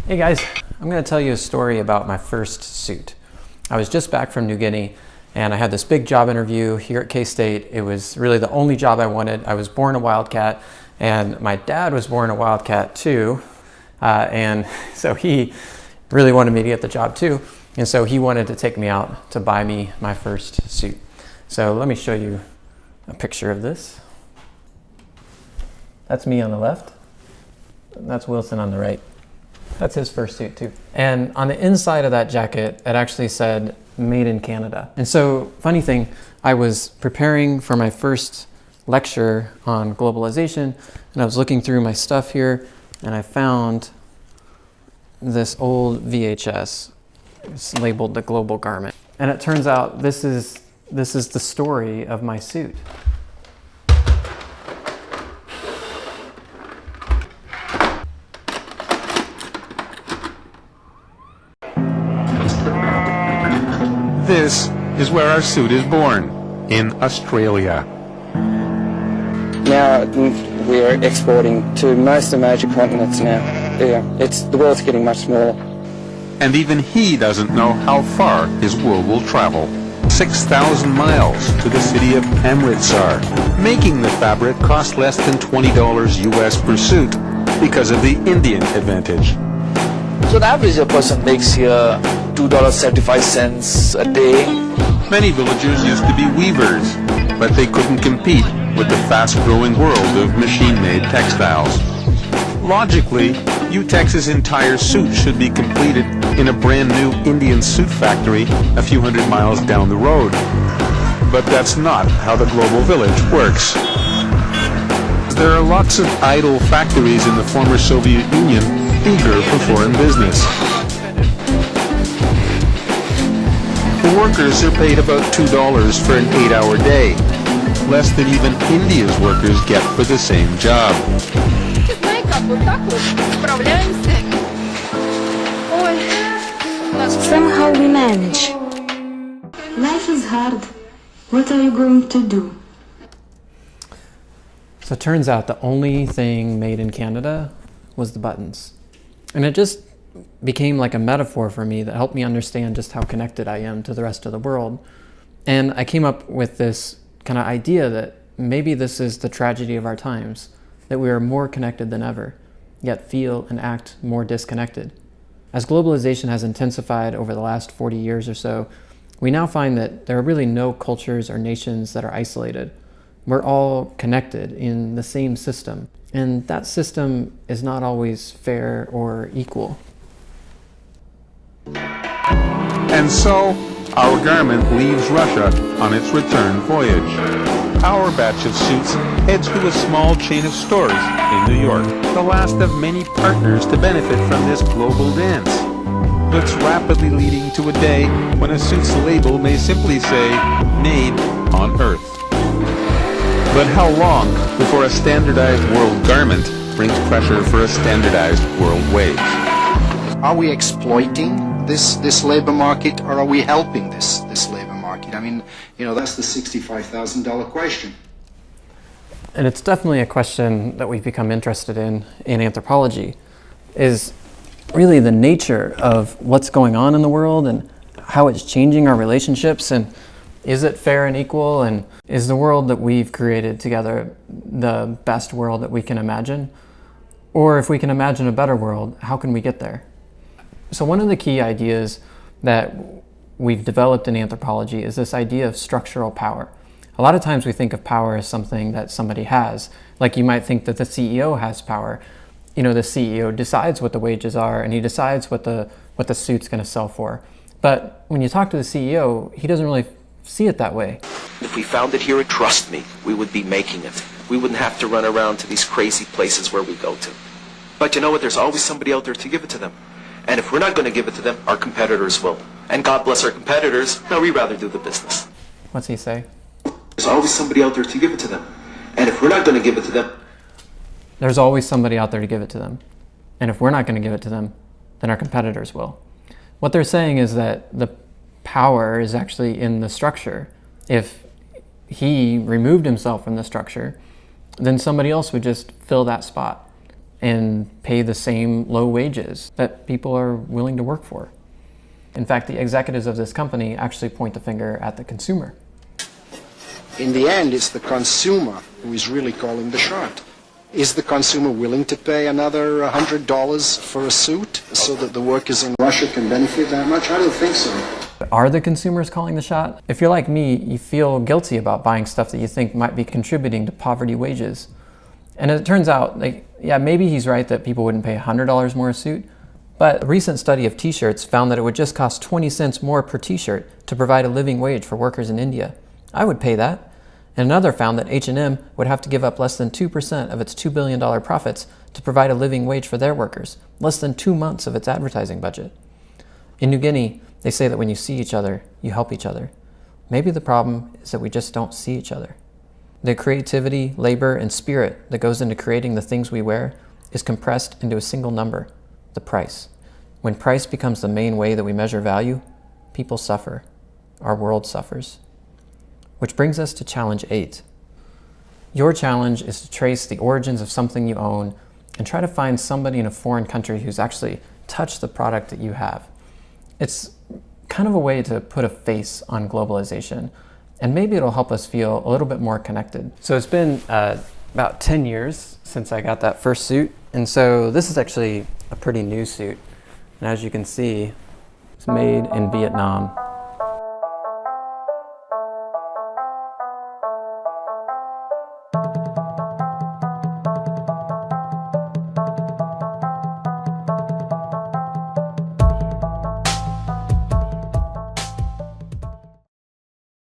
Hey guys, I'm going to tell you a story about my first suit. I was just back from New Guinea and I had this big job interview here at K-State. It was really the only job I wanted. I was born a Wildcat and my dad was born a Wildcat too. And so he really wanted me to get the job too. And so he wanted to take me out to buy me my first suit. So let me show you a picture of this. That's me on the left. That's Wilson on the right. That's his first suit too. And on the inside of that jacket, it actually said Made in Canada. And so, funny thing, I was preparing for my first lecture on globalization and I was looking through my stuff here and I found this old VHS. It's labeled The Global Garment. And it turns out this is the story of my suit. This is where our suit is born, in Australia. Now we are exporting to most of the major continents now. Yeah, the world's getting much smaller. And even he doesn't know how far his wool will travel. 6,000 miles to the city of Amritsar, making the fabric cost less than $20 US per suit because of the Indian advantage. So the average person makes here $2.75 a day. Many villagers used to be weavers, but they couldn't compete with the fast-growing world of machine-made textiles. Logically, Utex's entire suit should be completed in a brand new Indian suit factory a few hundred miles down the road. But that's not how the global village works. There are lots of idle factories in the former Soviet Union eager for foreign business. The workers are paid about $2 for an 8-hour day, less than even India's workers get for the same job. Somehow we manage. Life is hard. What are you going to do? So it turns out the only thing made in Canada was the buttons. And it just became like a metaphor for me that helped me understand just how connected I am to the rest of the world. And I came up with this kind of idea that maybe this is the tragedy of our times, that we are more connected than ever, yet feel and act more disconnected. As globalization has intensified over the last 40 years or so, we now find that there are really no cultures or nations that are isolated. We're all connected in the same system, and that system is not always fair or equal. And so, our garment leaves Russia on its return voyage. Our batch of suits heads to a small chain of stores in New York, the last of many partners to benefit from this global dance. It's rapidly leading to a day when a suit's label may simply say, Made on Earth. But how long before a standardized world garment brings pressure for a standardized world wage? Are we exploiting this labor market, or are we helping this labor market? I mean, that's the $65,000 question. And it's definitely a question that we've become interested in anthropology, is really the nature of what's going on in the world and how it's changing our relationships, and is it fair and equal, and is the world that we've created together the best world that we can imagine? Or if we can imagine a better world, how can we get there? So one of the key ideas that we've developed in anthropology is this idea of structural power. A lot of times we think of power as something that somebody has. Like you might think that the CEO has power. The CEO decides what the wages are and he decides what the suit's going to sell for. But when you talk to the CEO, he doesn't really see it that way. If we found it here, trust me, we would be making it. We wouldn't have to run around to these crazy places where we go to. But you know what? There's always somebody out there to give it to them. And if we're not going to give it to them, our competitors will. And God bless our competitors. No, we'd rather do the business. What's he say? There's always somebody out there to give it to them. And if we're not going to give it to them, there's always somebody out there to give it to them. And if we're not going to give it to them, then our competitors will. What they're saying is that the power is actually in the structure. If he removed himself from the structure, then somebody else would just fill that spot. and pay the same low wages that people are willing to work for. In fact, the executives of this company actually point the finger at the consumer. In the end, it's the consumer who is really calling the shot. Is the consumer willing to pay another $100 for a suit so that the workers in Russia can benefit that much? I don't think so. Are the consumers calling the shot? If you're like me, you feel guilty about buying stuff that you think might be contributing to poverty wages. And it turns out, yeah, maybe he's right that people wouldn't pay $100 more a suit, but a recent study of t-shirts found that it would just cost 20 cents more per t-shirt to provide a living wage for workers in India. I would pay that. And another found that H&M would have to give up less than 2% of its $2 billion profits to provide a living wage for their workers, less than 2 months of its advertising budget. In New Guinea, they say that when you see each other, you help each other. Maybe the problem is that we just don't see each other. The creativity, labor, and spirit that goes into creating the things we wear is compressed into a single number, the price. When price becomes the main way that we measure value, people suffer. Our world suffers. Which brings us to challenge 8. Your challenge is to trace the origins of something you own and try to find somebody in a foreign country who's actually touched the product that you have. It's kind of a way to put a face on globalization, and maybe it'll help us feel a little bit more connected. So it's been about 10 years since I got that first suit, and so this is actually a pretty new suit. And as you can see, it's made in Vietnam.